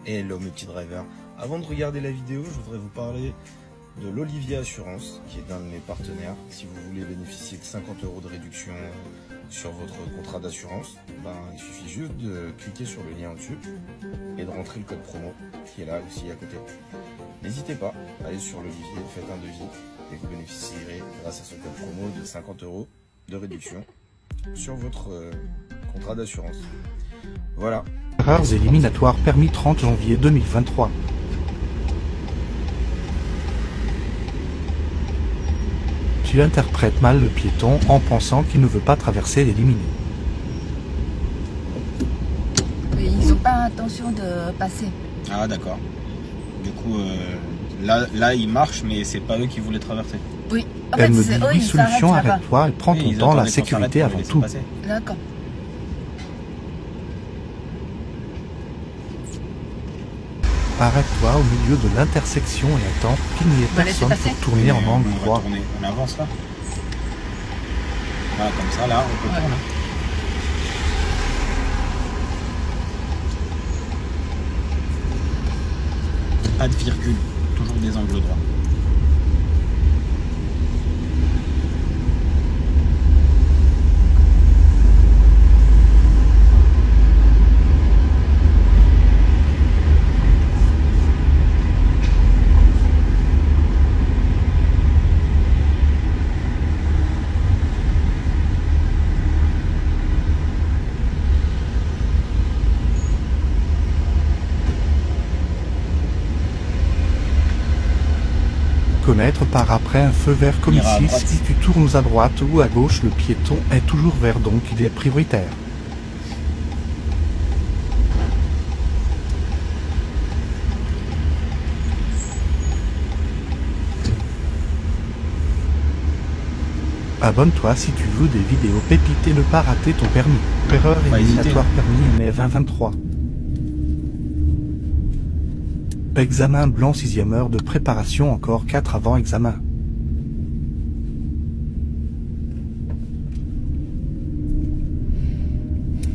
Hello mes petits drivers. Avant de regarder la vidéo, je voudrais vous parler de l'Olivier Assurance, qui est un de mes partenaires. Si vous voulez bénéficier de 50 € de réduction sur votre contrat d'assurance, il suffit juste de cliquer sur le lien au-dessus et de rentrer le code promo qui est là aussi à côté. N'hésitez pas, allez sur l'Olivier, faites un devis et vous bénéficierez grâce à ce code promo de 50 € de réduction sur votre contrat d'assurance. Voilà. Rares éliminatoires permis 30 janvier 2023. Tu interprètes mal le piéton en pensant qu'il ne veut pas traverser l'éliminé. Mais ils n'ont pas intention de passer. Ah d'accord. Du coup, là ils marchent, mais c'est pas eux qui voulaient traverser. Oui. En Elle fait, me c'est dit eux, oui, ils solution, s'arrêtent là-bas. arrête-toi et prends ton Ils temps, la attendaient qu'on sécurité s'arrête pour avant les laisser tout. passer. D'accord. Arrête-toi au milieu de l'intersection et attends qu'il n'y ait Bah, laissez personne passer. pour tourner en angle on va droit. tourner, on avance là. Voilà, comme ça, là, on peut tourner. Pas de virgule, toujours des angles droits. Connaître par après un feu vert comme On ira à ici, droite. si tu tournes à droite ou à gauche, le piéton est toujours vert donc il est prioritaire. Abonne-toi si tu veux des vidéos pépites et ne pas rater ton permis. Erreur Pas éliminatoire permis mai 2023. Examen blanc 6e heure de préparation, encore 4 avant examen.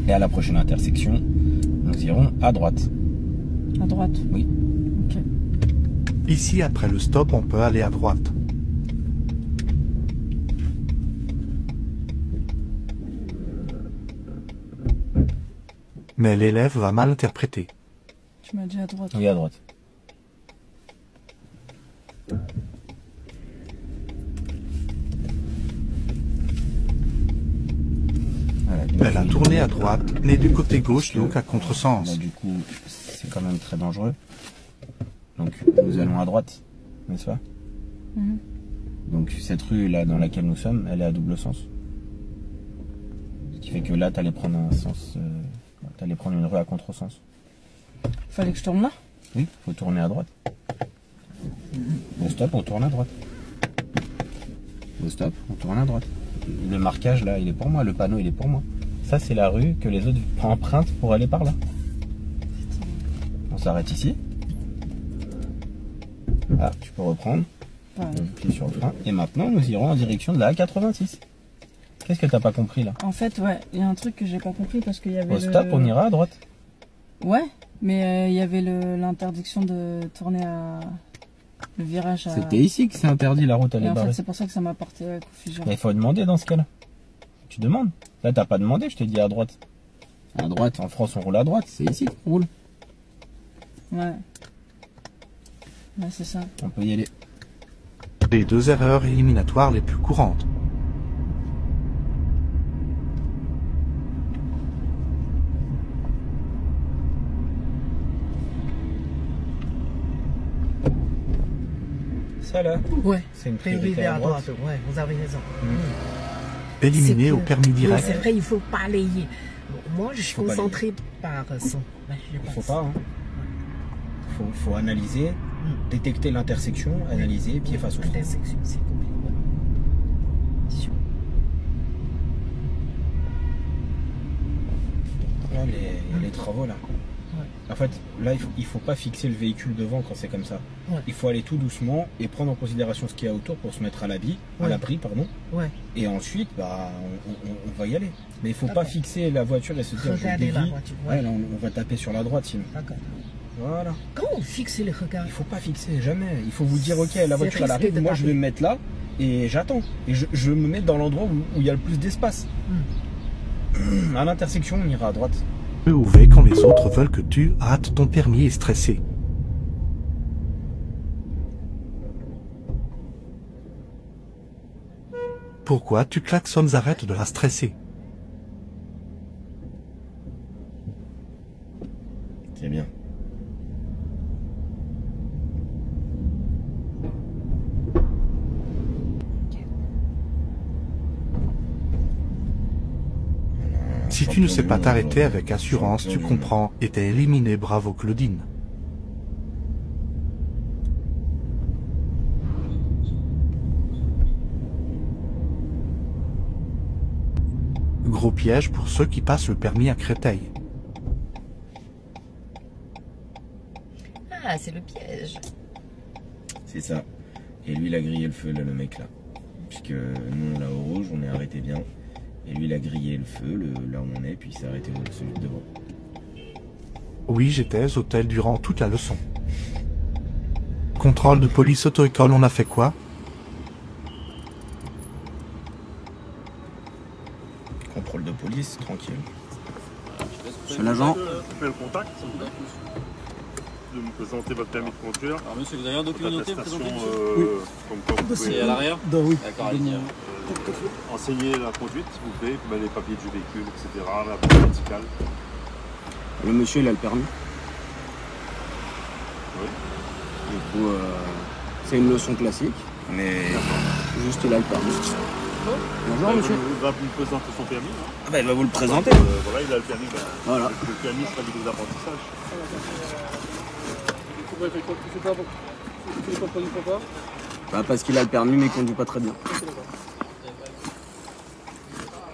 Et à la prochaine intersection, nous irons à droite. À droite. Oui. Ok. Ici après le stop on peut aller à droite. Mais l'élève va mal interpréter. Tu m'as dit à droite. Oui, à droite. Voilà, Elle a tourné à droite, mais du côté gauche donc à contresens. Là, du coup, c'est quand même très dangereux. Donc, nous allons à droite, n'est-ce pas? Mhm. Donc, cette rue là dans laquelle nous sommes, elle est à double sens. Ce qui fait que là, tu allais prendre un sens. Tu allais prendre une rue à contresens. Fallait que je tourne là? Oui, faut tourner à droite. Au stop, on tourne à droite. Au stop, on tourne à droite. Le marquage là, il est pour moi. Le panneau, il est pour moi. Ça, c'est la rue que les autres empruntent pour aller par là. On s'arrête ici. Ah, tu peux reprendre. Ouais. On appuie sur le frein. Et maintenant, nous irons en direction de la A86. Qu'est-ce que t'as pas compris là? En fait, ouais, il y a un truc que j'ai pas compris parce qu'il y avait. Au stop, on ira à droite. Ouais, mais il y avait l'interdiction de tourner à. Le virage à. C'était ici que c'est interdit, la route, elle Et est en fait, barrée. c'est pour ça que ça m'a porté confusion. Mais il faut demander dans ce cas-là. Tu demandes. Là, t'as pas demandé, je t'ai dit à droite. À droite, en France, on roule à droite. C'est ici qu'on roule. Ouais. Ouais, c'est ça. On peut y aller. Les 2 erreurs éliminatoires les plus courantes. Ça là, Ouais, c'est une priorité priorité à droite. Ouais, vous avez raison. Éliminé C'est au que- permis oui, direct. c'est vrai, il faut pas layer. Bon, moi, je suis Faut pas concentrée par son. Ouais, je Il pense. faut pas. Hein. Faut analyser, détecter l'intersection, analyser, pied face au frein. Intersection, c'est compliqué. Là, il y a les travaux là. Ouais. En fait, là, il faut pas fixer le véhicule devant quand c'est comme ça. Ouais. Il faut aller tout doucement et prendre en considération ce qu'il y a autour pour se mettre à l'abri, Ouais. pardon. Ouais. Et ensuite, on va y aller. Mais il faut pas D'accord. fixer la voiture et se dire je Regardez la dévie. voiture. Ouais, Ouais. là, on va taper sur la droite sinon. D'accord. Voilà. Quand on fixe les regards, Il faut pas fixer, jamais. Il faut vous dire, ok, la voiture elle risqué arrive, de moi je taper. vais me mettre là et j'attends. Et je me mets dans l'endroit où il y a le plus d'espace. À l'intersection, on ira à droite. Ou V quand les autres veulent que tu rates ton permis et stressé. Pourquoi tu klaxonnes? Arrête de la stresser. C'est bien. Si tu ne sais pas t'arrêter avec assurance, tu comprends, et t'es éliminé. Bravo Claudine. Gros piège pour ceux qui passent le permis à Créteil. Ah, c'est le piège. C'est ça. Et lui, il a grillé le feu, là, le mec là. Puisque nous, on l'a au rouge, on est arrêté bien. Et lui, il a grillé le feu, là où on est, puis il s'est arrêté celui de devant. Oui, j'étais hôtel durant toute la leçon. Contrôle de police auto-école, on a fait quoi? Contrôle de police, tranquille. Monsieur l'agent. Faites le contact, s'il vous plaît. De me présenter votre permis de conduire. Alors monsieur, vous avez un document noté, L'attestation, présentez monsieur comme quoi vous C'est pouvez à l'arrière Oui. D'accord, allez-y. enseigner la conduite, s'il vous plaît, comme les papiers du véhicule, etc. La boîte verticale. Le monsieur, il a le permis. Oui. Du coup, c'est une leçon classique, mais juste il a le permis. Bonjour monsieur. Il va vous présenter son permis. Hein. Ah bah, il va vous le présenter. Voilà, il a le permis. Ben, Voilà. Le permis sera libre d'apprentissage. Bah, parce qu'il a le permis, mais il conduit pas très bien.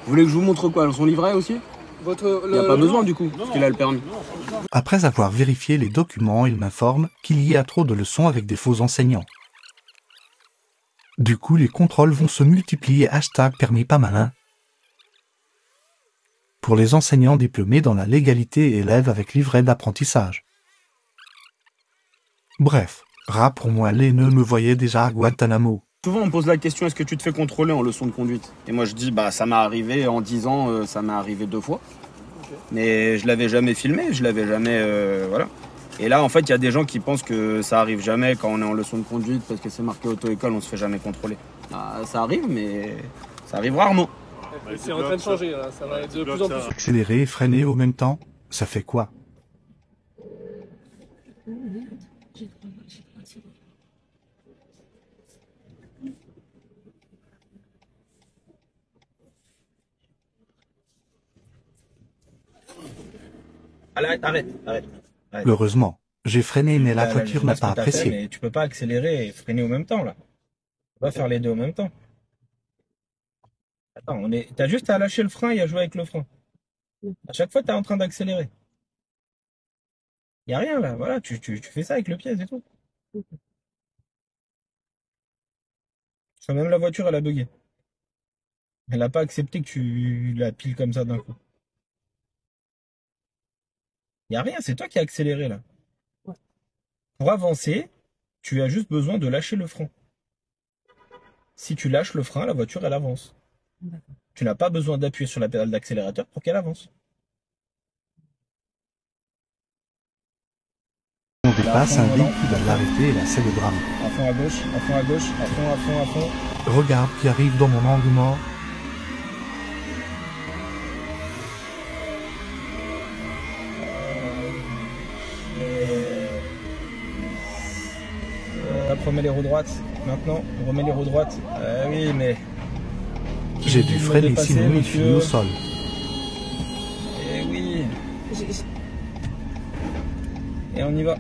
Vous voulez que je vous montre quoi? Son livret aussi? Il n'y a pas besoin du coup, parce qu'il a le permis. Après avoir vérifié les documents, il m'informe qu'il y a trop de leçons avec des faux enseignants. Du coup, les contrôles vont se multiplier. #permis pas malin. Pour les enseignants diplômés dans la légalité et élèves avec livret d'apprentissage. Bref, rat pour moi, les ne me voyaient déjà à Guantanamo. Souvent on me pose la question, est-ce que tu te fais contrôler en leçon de conduite? Et moi je dis, bah ça m'est arrivé en 10 ans, ça m'est arrivé 2 fois. Mais je l'avais jamais filmé, je l'avais jamais... voilà. Et là en fait il y a des gens qui pensent que ça arrive jamais quand on est en leçon de conduite parce que c'est marqué auto-école, on se fait jamais contrôler. Bah, ça arrive, mais ça arrive rarement. C'est en train de changer, là. Ça va être de plus en plus. Accélérer et freiner au même temps, ça fait quoi? Arrête. Heureusement, j'ai freiné mais la voiture je n'a vois ce pas que t'as fait, apprécié. mais tu peux pas accélérer et freiner au même temps là. Tu peux pas faire les deux en même temps. Attends, t'as juste à lâcher le frein et à jouer avec le frein. À chaque fois, t'es en train d'accélérer. Y a rien là, voilà, tu fais ça avec le pied, c'est tout. Même la voiture, elle a bugué. Elle n'a pas accepté que tu la piles comme ça d'un coup. Y a rien, c'est toi qui as accéléré là. Ouais. Pour avancer, tu as juste besoin de lâcher le frein. Si tu lâches le frein, la voiture elle avance. Tu n'as pas besoin d'appuyer sur la pédale d'accélérateur pour qu'elle avance. On dépasse un véhicule à l'arrêter et là c'est le drame. À fond à gauche, à fond à gauche, à fond, à fond, à fond. Regarde qui arrive dans mon angle mort. Hop, remets les roues droites. Maintenant, on remet les roues droites. Ah oui, mais... J'ai dû freiner dépasser, sinon il monsieur. finit au sol. Eh oui. Et on y va.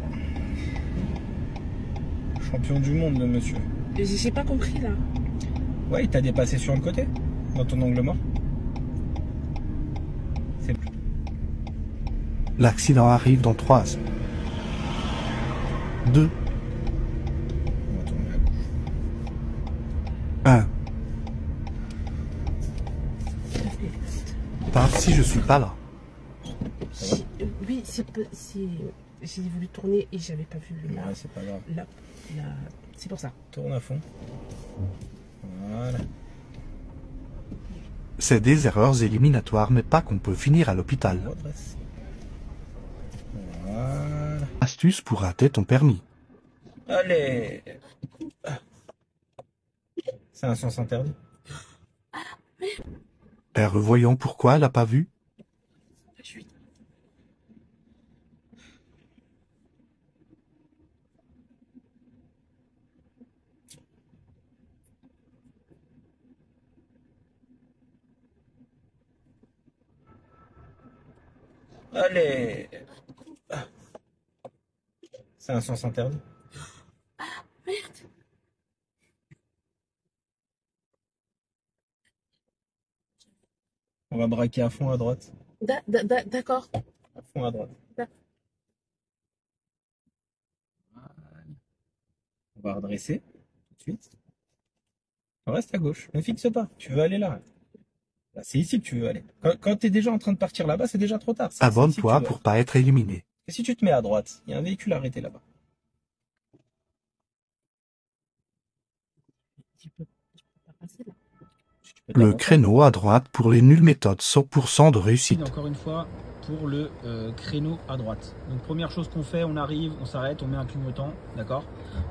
Champion du monde, le monsieur. J'ai pas compris là. Ouais, il t'a dépassé sur le côté, dans ton angle mort. C'est... L'accident arrive dans 3, 2, On va tourner à gauche. 1. Paf si je suis pas là. Oui, c'est... j'ai voulu tourner et j'avais pas vu Ouais, c'est pas grave. c'est pour ça. Tourne à fond. Voilà. C'est des erreurs éliminatoires, mais pas qu'on peut finir à l'hôpital. Redresse. Voilà. Astuce pour rater ton permis. Allez. C'est un sens interdit. Revoyons pourquoi elle n'a pas vu. Allez. C'est un sens interdit. On va braquer à fond à droite. D'accord. À fond à droite. On va redresser tout de suite. On reste à gauche. Ne fixe pas. Tu veux aller là. Là, c'est ici que tu veux aller. Quand tu es déjà en train de partir là-bas, c'est déjà trop tard. Abonne-toi pour pas être éliminé. Et si tu te mets à droite, il y a un véhicule arrêté là-bas. Tu peux pas passer là. Le créneau à droite pour les nulles méthodes, 100% de réussite. Encore une fois, pour le créneau à droite. Donc première chose qu'on fait, on arrive, on s'arrête, on met un clignotant, d'accord.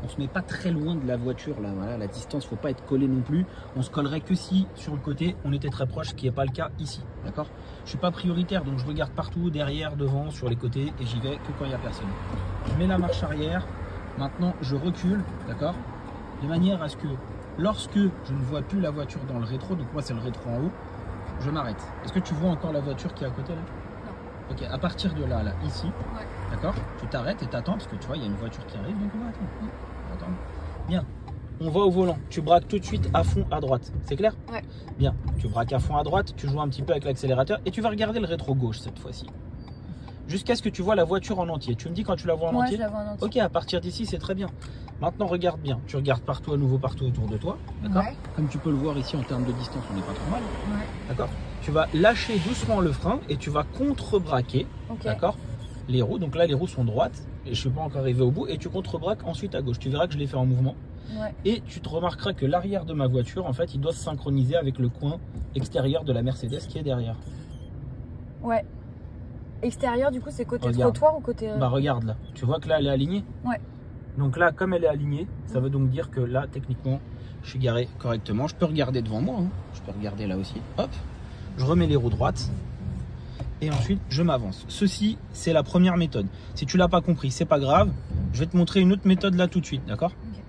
On se met pas très loin de la voiture là, voilà, la distance, faut pas être collé non plus. On se collerait que si sur le côté on était très proche, ce qui n'est pas le cas ici, d'accord. Je suis pas prioritaire, donc je regarde partout, derrière, devant, sur les côtés, et j'y vais que quand il y a personne. Je mets la marche arrière. Maintenant, je recule, d'accord, de manière à ce que lorsque je ne vois plus la voiture dans le rétro, donc moi c'est le rétro en haut, je m'arrête. Est-ce que tu vois encore la voiture qui est à côté là? Ok, à partir de là, ici, Ouais. d'accord, tu t'arrêtes et t'attends parce que tu vois, il y a une voiture qui arrive, donc on va attendre. On va attendre. Bien, on va au volant, tu braques tout de suite à fond à droite, c'est clair? Ouais. Bien, tu braques à fond à droite, tu joues un petit peu avec l'accélérateur et tu vas regarder le rétro gauche cette fois-ci. Jusqu'à ce que tu vois la voiture en entier. Tu me dis quand tu la vois en entier? Je la vois en entier. Ok, à partir d'ici, c'est très bien. Maintenant, regarde bien. Tu regardes partout à nouveau, partout autour de toi. D'accord? Ouais. Comme tu peux le voir ici en termes de distance, on n'est pas trop mal. Ouais. D'accord? Tu vas lâcher doucement le frein et tu vas contre-braquer. Ok. D'accord? Les roues. Donc là, les roues sont droites et je ne suis pas encore arrivé au bout. Et tu contre-braques ensuite à gauche. Tu verras que je l'ai fait en mouvement. Ouais. Et tu te remarqueras que l'arrière de ma voiture, en fait, il doit se synchroniser avec le coin extérieur de la Mercedes qui est derrière. Ouais. Extérieur, du coup, c'est côté Regarde. trottoir ou côté... Bah regarde là. Tu vois que là, elle est alignée? Ouais. Donc là, comme elle est alignée, ça veut donc dire que là, techniquement, je suis garé correctement. Je peux regarder devant moi, hein. Je peux regarder là aussi. Hop, je remets les roues droites et ensuite je m'avance. Ceci, c'est la première méthode. Si tu l'as pas compris, c'est pas grave. Je vais te montrer une autre méthode là tout de suite, d'accord? Ok.